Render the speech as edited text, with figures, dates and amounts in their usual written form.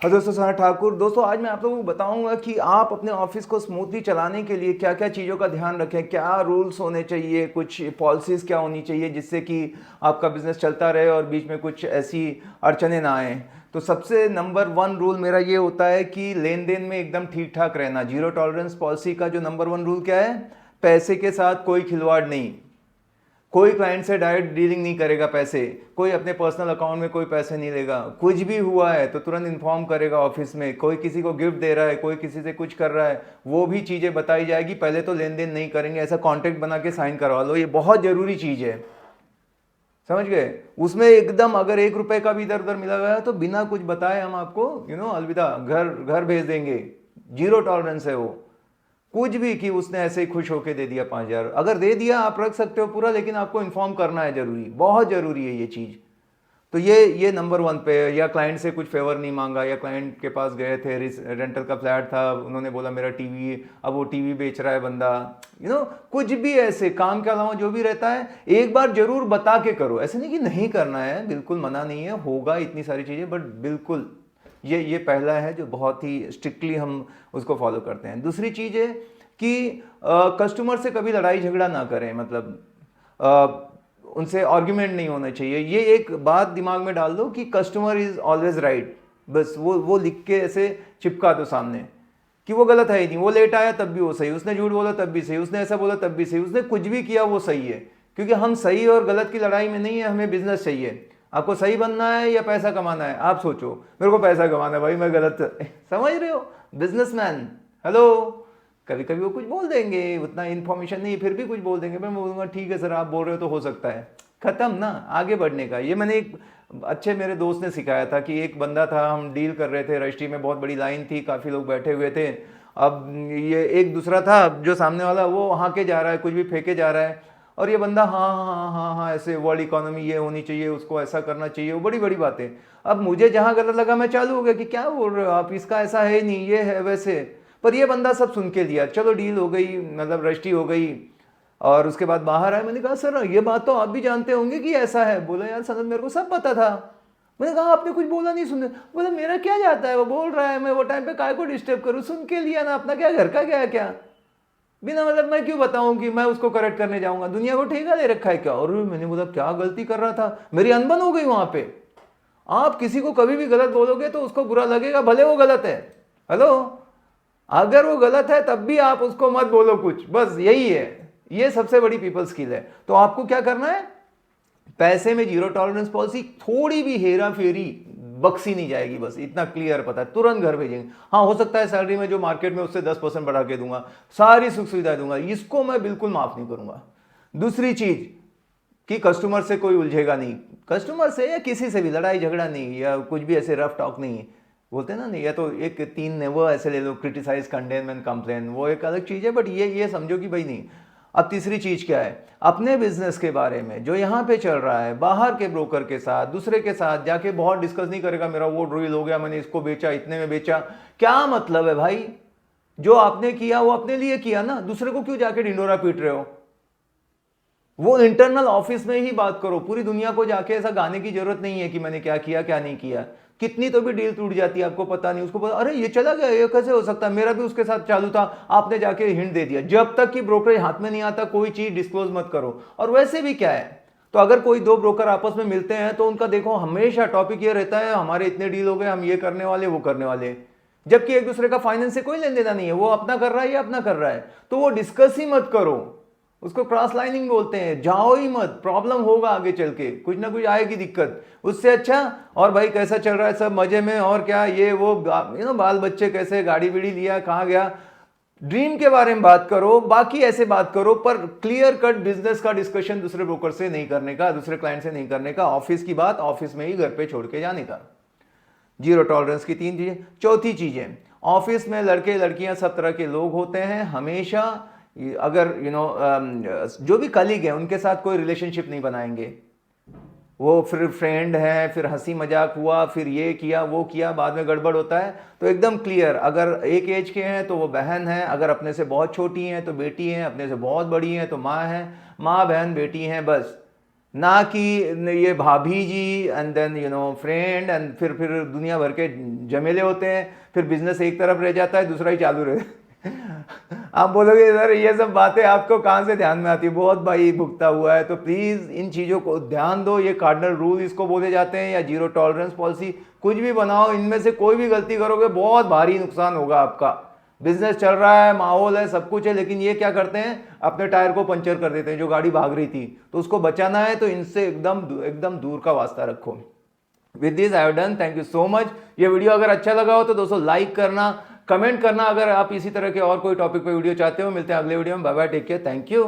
हाँ दोस्तों, सना ठाकुर। दोस्तों आज मैं आप लोगों को बताऊंगा कि आप अपने ऑफिस को स्मूथली चलाने के लिए क्या क्या चीज़ों का ध्यान रखें, क्या रूल्स होने चाहिए, कुछ पॉलिसीज़ क्या होनी चाहिए जिससे कि आपका बिजनेस चलता रहे और बीच में कुछ ऐसी अड़चने ना आए। तो सबसे नंबर वन रूल मेरा ये होता है कि लेन देन में एकदम ठीक ठाक रहना। जीरो टॉलरेंस पॉलिसी का जो नंबर वन रूल क्या है, पैसे के साथ कोई खिलवाड़ नहीं। कोई क्लाइंट से डायरेक्ट डीलिंग नहीं करेगा पैसे, कोई अपने पर्सनल अकाउंट में कोई पैसे नहीं लेगा। कुछ भी हुआ है तो तुरंत इन्फॉर्म करेगा ऑफिस में। कोई किसी को गिफ्ट दे रहा है, कोई किसी से कुछ कर रहा है, वो भी चीज़ें बताई जाएगी। पहले तो लेन देन नहीं करेंगे, ऐसा कॉन्ट्रैक्ट बना के साइन करवा लो, ये बहुत ज़रूरी चीज़ है। समझ गए? उसमें एकदम अगर 1 रुपए का भी इधर उधर मिला गया तो बिना कुछ बताए हम आपको अलविदा घर घर भेज देंगे। जीरो टॉलरेंस है वो। कुछ भी कि उसने ऐसे ही खुश होके दे दिया 5,000, अगर दे दिया आप रख सकते हो पूरा, लेकिन आपको इन्फॉर्म करना है, जरूरी, बहुत जरूरी है ये चीज़। तो ये नंबर वन पे है। या क्लाइंट से कुछ फेवर नहीं मांगा, या क्लाइंट के पास गए थे, रेंटल का फ्लैट था, उन्होंने बोला मेरा टीवी, अब वो टीवी बेच रहा है बंदा। कुछ भी ऐसे काम के अलावा जो भी रहता है एक बार जरूर बता के करो। ऐसे नहीं कि नहीं करना है, बिल्कुल मना नहीं है, होगा इतनी सारी चीज़ें, बट बिल्कुल ये पहला है जो बहुत ही स्ट्रिक्टली हम उसको फॉलो करते हैं। दूसरी चीज़ है कि कस्टमर से कभी लड़ाई झगड़ा ना करें, मतलब उनसे आर्ग्यूमेंट नहीं होना चाहिए। ये एक बात दिमाग में डाल दो कि कस्टमर इज ऑलवेज राइट। बस वो लिख के ऐसे चिपका दो सामने कि वो गलत है ही नहीं। वो लेट आया तब भी वो सही, उसने झूठ बोला तब भी सही, उसने ऐसा बोला तब भी सही, उसने कुछ भी किया वो सही है। क्योंकि हम सही और गलत की लड़ाई में नहीं है, हमें बिजनेस चाहिए। आपको सही बनना है या पैसा कमाना है? आप सोचो। मेरे को पैसा कमाना है भाई, मैं गलत समझ रहे हो? Businessman, hello. कभी कभी वो कुछ बोल देंगे, उतना इन्फॉर्मेशन नहीं, फिर भी कुछ बोल देंगे। मैं बोलूँगा ठीक है सर, आप बोल रहे हो तो हो सकता है। खत्म ना, आगे बढ़ने का। ये मैंने एक अच्छे मेरे दोस्त ने सिखाया था कि एक बंदा था, हम डील कर रहे थे, रजिस्ट्री में बहुत बड़ी लाइन थी, काफ़ी लोग बैठे हुए थे। अब ये एक दूसरा था जो सामने वाला, वो हाँके जा रहा है, कुछ भी फेंके जा रहा है, और ये बंदा हाँ हाँ हाँ हाँ हाँ ऐसे वर्ल्ड इकोनॉमी ये होनी चाहिए, उसको ऐसा करना चाहिए, वो बड़ी बड़ी बातें। अब मुझे जहाँ गलत लगा मैं चालू हो गया कि क्या बोल रहे हो आप, इसका ऐसा है नहीं, ये है वैसे। पर ये बंदा सब सुन के लिया, चलो डील हो गई, मतलब रजिस्ट्री हो गई। और उसके बाद बाहर आए, मैंने कहा सर ये बात तो आप भी जानते होंगे कि ऐसा है। बोला यार सनत मेरे को सब पता था। मैंने कहा आपने कुछ बोला नहीं, सुनने। बोला मेरा क्या जाता है, वो बोल रहा है, मैं वो टाइम पे काय को डिस्टर्ब करूँ, सुन के लिया ना, अपना क्या घर का क्या है क्या। बिना मतलब मैं क्यों बताऊं कि मैं उसको करेक्ट करने जाऊंगा, दुनिया को ठेका ले रखा है क्या। और मैंने बोला क्या गलती कर रहा था, मेरी अनबन हो गई वहां पे। आप किसी को कभी भी गलत बोलोगे तो उसको बुरा लगेगा, भले वो गलत है। हेलो, अगर वो गलत है तब भी आप उसको मत बोलो कुछ, बस यही है। ये सबसे बड़ी पीपल स्किल है। तो आपको क्या करना है, पैसे में जीरो टॉलरेंस पॉलिसी, थोड़ी भी हेरा फेरी बख्शी नहीं जाएगी, बस इतना क्लियर पता है, तुरंत घर भेजेंगे। हाँ हो सकता है सैलरी में जो मार्केट में उससे 10% बढ़ा के दूंगा, सारी सुख सुविधाएं दूंगा, इसको मैं बिल्कुल माफ नहीं करूंगा। दूसरी चीज कि कस्टमर से कोई उलझेगा नहीं, कस्टमर से या किसी से भी लड़ाई झगड़ा नहीं, या कुछ भी ऐसे रफ टॉक नहीं, बोलते हैं ना नहीं। या तो एक 3 ने वो ऐसे ले लो, क्रिटिसाइज, कंडेम एंड कंप्लेन, वो एक अलग चीज़ है, बट ये समझो कि भाई नहीं। अब तीसरी चीज़ क्या है, अपने बिजनेस के बारे में जो यहाँ पे चल रहा है, बाहर के ब्रोकर के साथ, दूसरे के साथ जाके बहुत डिस्कस नहीं करेगा। मेरा वो ड्रील हो गया, मैंने इसको बेचा, इतने में बेचा, क्या मतलब है भाई। जो आपने किया वो अपने लिए किया ना, दूसरे को क्यों जाके ढिंडोरा पीट रहे हो। वो इंटरनल ऑफिस में ही बात करो, पूरी दुनिया को जाके ऐसा गाने की जरूरत नहीं है कि मैंने क्या किया क्या नहीं किया। कितनी तो भी डील टूट जाती है, आपको पता नहीं, उसको पता, अरे ये चला गया, ये कैसे हो सकता है, मेरा भी उसके साथ चालू था, आपने जाके हिंट दे दिया। जब तक कि ब्रोकरेज हाथ में नहीं आता कोई चीज डिस्क्लोज मत करो। और वैसे भी क्या है, तो अगर कोई दो ब्रोकर आपस में मिलते हैं तो उनका देखो हमेशा टॉपिक ये रहता है, हमारे इतने डील हो गए, हम ये करने वाले वो करने वाले, जबकि एक दूसरे का फाइनेंस से कोई लेन देना नहीं है। वो अपना कर रहा है, ये अपना कर रहा है, तो वो डिस्कस ही मत करो। उसको क्रॉस लाइनिंग बोलते हैं, जाओ ही मत, प्रॉब्लम होगा आगे चल के, कुछ ना कुछ आएगी दिक्कत। उससे अच्छा और भाई कैसा चल रहा है, सब मजे में, और क्या ये वो बाल बच्चे कैसे, गाड़ी बीड़ी लिया, कहाँ गया, ड्रीम के बारे में बात करो, बाकी ऐसे बात करो। पर क्लियर कट बिजनेस का डिस्कशन दूसरे ब्रोकर से नहीं करने का, दूसरे क्लाइंट से नहीं करने का, ऑफिस की बात ऑफिस में ही घर पे छोड़ के जाने का। जीरो टॉलरेंस की 3 चीजें। चौथी चीजें, ऑफिस में लड़के लड़कियां सब तरह के लोग होते हैं, हमेशा अगर जो भी कलीग है उनके साथ कोई रिलेशनशिप नहीं बनाएंगे। वो फिर फ्रेंड है, फिर हंसी मजाक हुआ, फिर ये किया वो किया, बाद में गड़बड़ होता है। तो एकदम क्लियर, अगर एक एज के हैं तो वो बहन है, अगर अपने से बहुत छोटी हैं तो बेटी हैं, अपने से बहुत बड़ी हैं तो माँ है, माँ बहन बेटी हैं, बस। ना कि ये भाभी जी एंड देन फ्रेंड एंड फिर दुनिया भर के झमेले होते हैं, फिर बिजनेस एक तरफ रह जाता है, दूसरा ही चालू रहे। आप बोलोगे सर ये सब बातें आपको कहाँ से ध्यान में आती है, बहुत भाई भुगता हुआ है। तो प्लीज इन चीजों को ध्यान दो, ये कार्डिनल रूल इसको बोले जाते हैं, या जीरो टॉलरेंस पॉलिसी, कुछ भी बनाओ, इनमें से कोई भी गलती करोगे बहुत भारी नुकसान होगा आपका। बिजनेस चल रहा है, माहौल है, सब कुछ है, लेकिन ये क्या करते हैं, अपने टायर को पंचर कर देते हैं। जो गाड़ी भाग रही थी तो उसको बचाना है तो इनसे एकदम दूर का वास्ता रखो। With this I have done, thank you so much. ये वीडियो अगर अच्छा लगा हो तो दोस्तों लाइक करना, कमेंट करना अगर आप इसी तरह के और कोई टॉपिक पे वीडियो चाहते हो। मिलते हैं अगले वीडियो में, bye bye, take care, thank you.